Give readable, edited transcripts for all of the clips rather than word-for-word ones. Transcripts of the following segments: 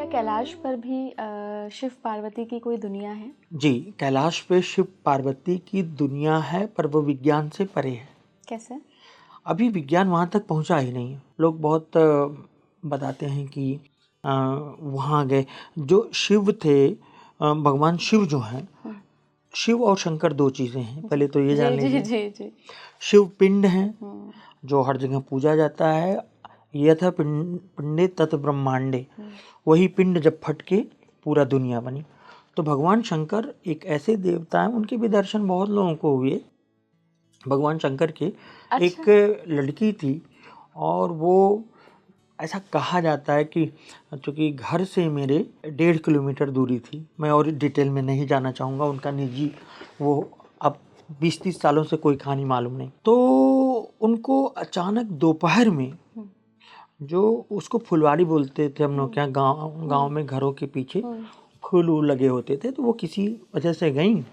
क्या कैलाश पर भी शिव पार्वती की कोई दुनिया है? जी, कैलाश पे शिव पार्वती की दुनिया है, पर वो विज्ञान से परे है। कैसे? अभी विज्ञान वहाँ तक पहुँचा ही नहीं है। लोग बहुत बताते हैं कि वहाँ गए। जो शिव थे, भगवान शिव जो हैं, शिव और शंकर दो चीज़ें हैं, पहले तो ये जान जी जी लीजिए। जी जी। शिव पिंड हैं, जो हर जगह पूजा जाता है। यथा पिंडे तत् ब्रह्मांडे, वही पिंड जब फट के पूरा दुनिया बनी। तो भगवान शंकर एक ऐसे देवता हैं, उनके भी दर्शन बहुत लोगों को हुए। भगवान शंकर की एक लड़की थी, और वो ऐसा कहा जाता है कि चूँकि घर से मेरे 1.5 किलोमीटर दूरी थी। मैं और डिटेल में नहीं जाना चाहूँगा, उनका निजी वो अब 20-30 सालों से कोई कहानी मालूम नहीं। तो उनको अचानक दोपहर में, जो उसको फुलवारी बोलते थे हम लोग, क्या गाँव में घरों के पीछे फूल वूल लगे होते थे, तो वो किसी वजह से गई,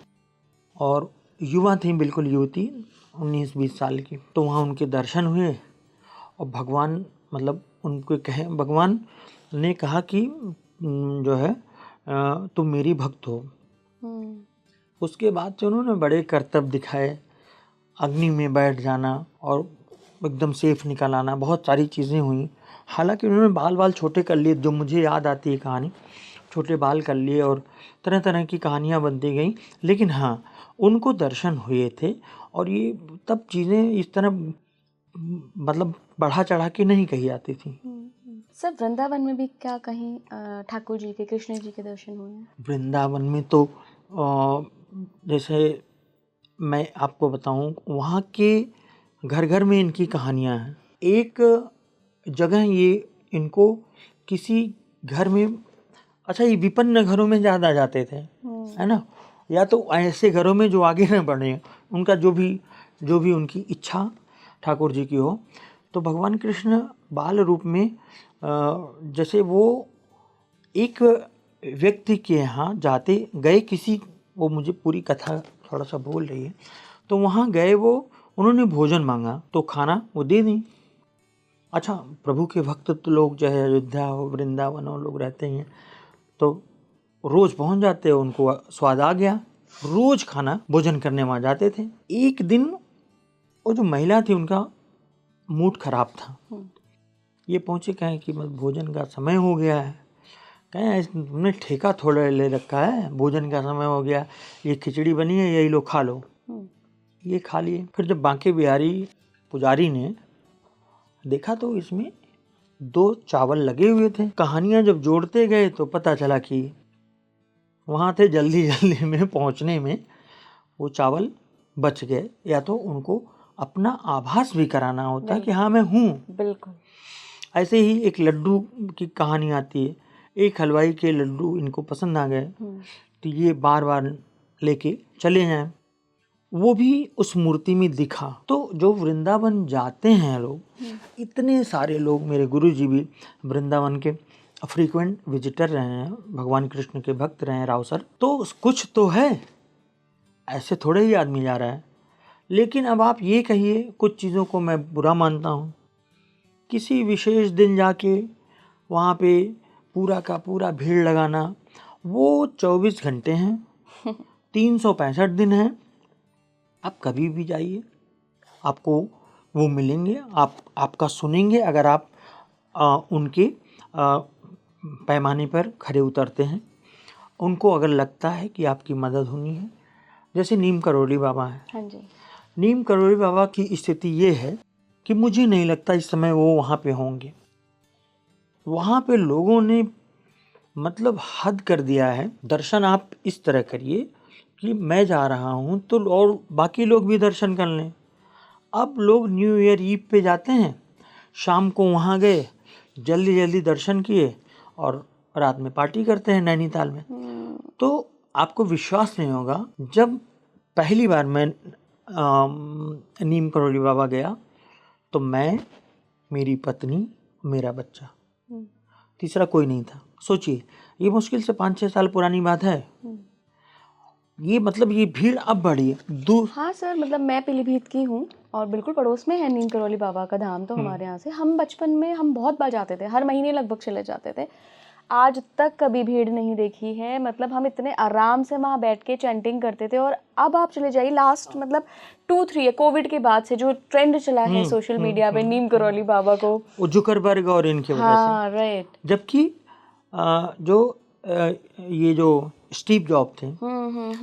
और युवा थी, बिल्कुल युवती, 19-20 साल की। तो वहाँ उनके दर्शन हुए, और भगवान मतलब उनको कहे, भगवान ने कहा कि जो है तुम मेरी भक्त हो। उसके बाद से उन्होंने बड़े करतब दिखाए, अग्नि में बैठ जाना और एकदम सेफ निकल आना, बहुत सारी चीज़ें हुई। हालांकि उन्होंने बाल बाल छोटे कर लिए, जो मुझे याद आती है कहानी, छोटे बाल कर लिए, और तरह तरह की कहानियाँ बनती गई। लेकिन हाँ, उनको दर्शन हुए थे, और ये तब चीज़ें इस तरह मतलब बढ़ा चढ़ा के नहीं कही जाती थी। सर, वृंदावन में भी क्या कहीं ठाकुर जी के, कृष्ण जी के दर्शन हुए हैं? वृंदावन में तो जैसे मैं आपको बताऊं, वहाँ के घर घर में इनकी कहानियाँ हैं। एक जगह ये इनको किसी घर में, अच्छा ये विपन्न घरों में ज़्यादा जाते थे, है ना, या तो ऐसे घरों में जो आगे न बढ़े, उनका जो भी उनकी इच्छा ठाकुर जी की हो। तो भगवान कृष्ण बाल रूप में जैसे वो एक व्यक्ति के यहाँ जाते गए, किसी, वो मुझे पूरी कथा थोड़ा सा बोल रही है। तो वहाँ गए वो, उन्होंने भोजन मांगा, तो खाना वो दे दी। अच्छा, प्रभु के भक्त तो लोग जो है अयोध्या हो, वृंदावन हो, लोग रहते हैं, तो रोज पहुंच जाते हैं, उनको स्वाद आ गया, रोज खाना भोजन करने वहाँ जाते थे। एक दिन वो जो महिला थी, उनका मूड खराब था। ये पहुंचे, कहें कि भोजन का समय हो गया है। कहें तुमने ठेका थोड़ा ले रखा है, भोजन का समय हो गया, ये खिचड़ी बनी है, यही लो खा लो। ये खा लिए। फिर जब बांके बिहारी पुजारी ने देखा, तो इसमें 2 चावल लगे हुए थे। कहानियां जब जोड़ते गए तो पता चला कि वहाँ थे, जल्दी जल्दी में पहुँचने में वो चावल बच गए, या तो उनको अपना आभास भी कराना होता है कि हाँ मैं हूँ। बिल्कुल। ऐसे ही एक लड्डू की कहानी आती है। एक हलवाई के लड्डू इनको पसंद आ गए, तो ये बार बार लेके चले जाएं। वो भी उस मूर्ति में दिखा। तो जो वृंदावन जाते हैं लोग, इतने सारे लोग, मेरे गुरुजी भी वृंदावन के फ्रीक्वेंट विजिटर रहे हैं, भगवान कृष्ण के भक्त रहे हैं, राव सर। तो कुछ तो है, ऐसे थोड़े ही आदमी जा रहा है। लेकिन अब आप ये कहिए, कुछ चीज़ों को मैं बुरा मानता हूँ। किसी विशेष दिन जाके वहाँ पे पूरा का पूरा भीड़ लगाना, वो 24 घंटे हैं, 365 दिन हैं। आप कभी भी जाइए, आपको वो मिलेंगे, आपका सुनेंगे, अगर आप उनके पैमाने पर खरे उतरते हैं। उनको अगर लगता है कि आपकी मदद होनी है, जैसे नीम करोली बाबा हैं। हाँ जी। नीम करोली बाबा की स्थिति ये है कि मुझे नहीं लगता इस समय वो वहाँ पे होंगे। वहाँ पे लोगों ने मतलब हद कर दिया है। दर्शन आप इस तरह करिए कि मैं जा रहा हूँ तो और बाकी लोग भी दर्शन कर लें। अब लोग न्यू ईयर ईव पे जाते हैं, शाम को वहाँ गए, जल्दी जल्दी दर्शन किए, और रात में पार्टी करते हैं नैनीताल में। तो आपको विश्वास नहीं होगा, जब पहली बार मैं नीम करोली बाबा गया, तो मैं, मेरी पत्नी, मेरा बच्चा, तीसरा कोई नहीं था। सोचिए, ये मुश्किल से 5-6 साल पुरानी बात है। ये मतलब ये भीड़ अब बढ़ी है। हाँ सर, मतलब मैं पीलीभीत की हूँ, और बिल्कुल पड़ोस में है नीम करोली बाबा का धाम। तो हमारे यहाँ से हम बचपन में हम बहुत बार जाते थे, हर महीने लगभग चले जाते थे। आज तक कभी भीड़ नहीं देखी है। मतलब हम इतने आराम से वहाँ बैठ के चैंटिंग करते थे, और अब आप चले जाइए लास्ट मतलब 2-3 ईयर कोविड के बाद से जो ट्रेंड चला है सोशल मीडिया पे नीम करौली बाबा को, वो जुकरबर्ग और इनके वजह से। हाँ राइट। जबकि ये जो स्टीव जॉब थे,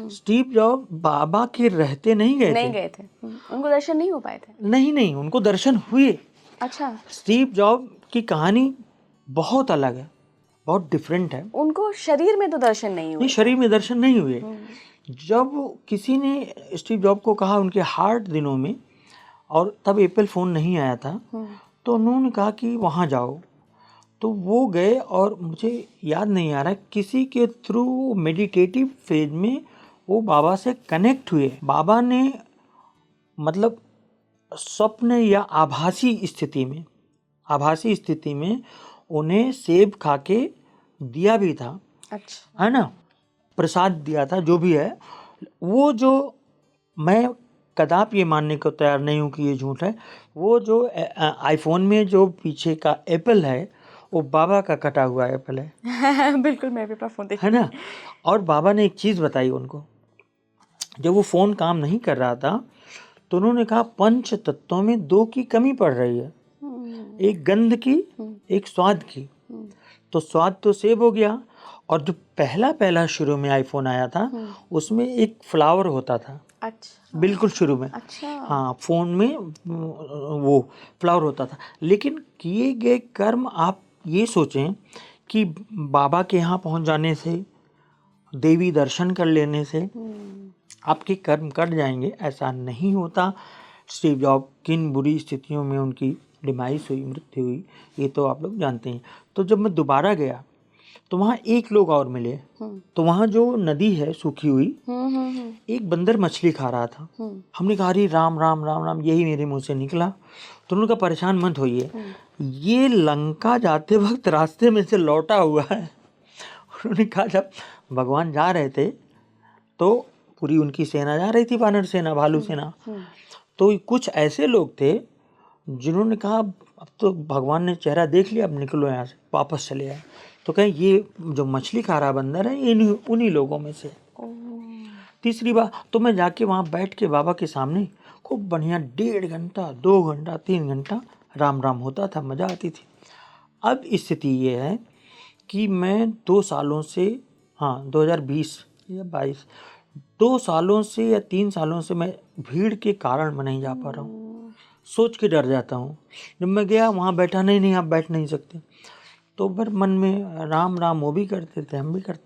स्टीव जॉब बाबा के रहते नहीं गए नहीं गए थे, उनको दर्शन नहीं हो पाए थे। नहीं, उनको दर्शन हुए। अच्छा, स्टीव जॉब की कहानी बहुत अलग है, बहुत डिफरेंट है। उनको शरीर में तो दर्शन नहीं हुए। नहीं, शरीर में दर्शन नहीं हुए। जब किसी ने स्टीव जॉब को कहा उनके हार्ट दिनों में, और तब एप्पल फ़ोन नहीं आया था, तो उन्होंने कहा कि वहाँ जाओ। तो वो गए, और मुझे याद नहीं आ रहा किसी के थ्रू मेडिटेटिव फेज में वो बाबा से कनेक्ट हुए। बाबा ने मतलब स्वप्न या आभासी स्थिति में उन्हें सेब खा के दिया भी था, अच्छा, है ना, प्रसाद दिया था, जो भी है वो। जो मैं कदापि ये मानने को तैयार नहीं हूँ कि ये झूठ है, वो जो आईफोन में जो पीछे का एप्पल है वो बाबा का कटा हुआ एप्पल है। बिल्कुल, मैं भी अपना फोन देख, है ना। और बाबा ने एक चीज़ बताई उनको, जब वो फ़ोन काम नहीं कर रहा था तो उन्होंने कहा पंच तत्वों में 2 की कमी पड़ रही है, एक गंध की, एक स्वाद की। तो स्वाद तो सेव हो गया, और जो पहला शुरू में आईफोन आया था उसमें एक फ्लावर होता था। अच्छा, बिल्कुल शुरू में। अच्छा, हाँ, फ़ोन में वो फ्लावर होता था। लेकिन किए गए कर्म, आप ये सोचें कि बाबा के यहाँ पहुँच जाने से, देवी दर्शन कर लेने से आपके कर्म कट जाएंगे, ऐसा नहीं होता। स्टीव जॉब किन बुरी स्थितियों में उनकी डिमाइस हुई, मृत्यु हुई, ये तो आप लोग जानते हैं। तो जब मैं दोबारा गया तो वहाँ एक लोग और मिले। तो वहाँ जो नदी है सूखी हुई, एक बंदर मछली खा रहा था। हमने कहा अरे राम राम राम राम, यही मेरे मुंह से निकला। तो उन्होंने कहा परेशान मत होइए, ये लंका जाते वक्त रास्ते में से लौटा हुआ है। उन्होंने कहा जब भगवान जा रहे थे तो पूरी उनकी सेना जा रही थी, वानर सेना, भालू सेना। तो कुछ ऐसे लोग थे जिन्होंने कहा अब तो भगवान ने चेहरा देख लिया, अब निकलो यहाँ से, वापस चले आए। तो कहें ये जो मछली खा रहा बंदर है, ये उन्हीं लोगों में से। तीसरी बार तो मैं जाके वहाँ बैठ के बाबा के सामने खूब बढ़िया 1.5 घंटा, 2 घंटा, 3 घंटा राम राम होता था, मज़ा आती थी। अब स्थिति ये है कि मैं 2 सालों से, हाँ 2020 या 22, 2 सालों से या 3 सालों से मैं भीड़ के कारण मैं नहीं जा पा रहा हूँ। सोच के डर जाता हूँ। जब मैं गया वहाँ बैठा, नहीं आप बैठ नहीं सकते। तो फिर मन में राम राम वो भी करते थे, हम भी करते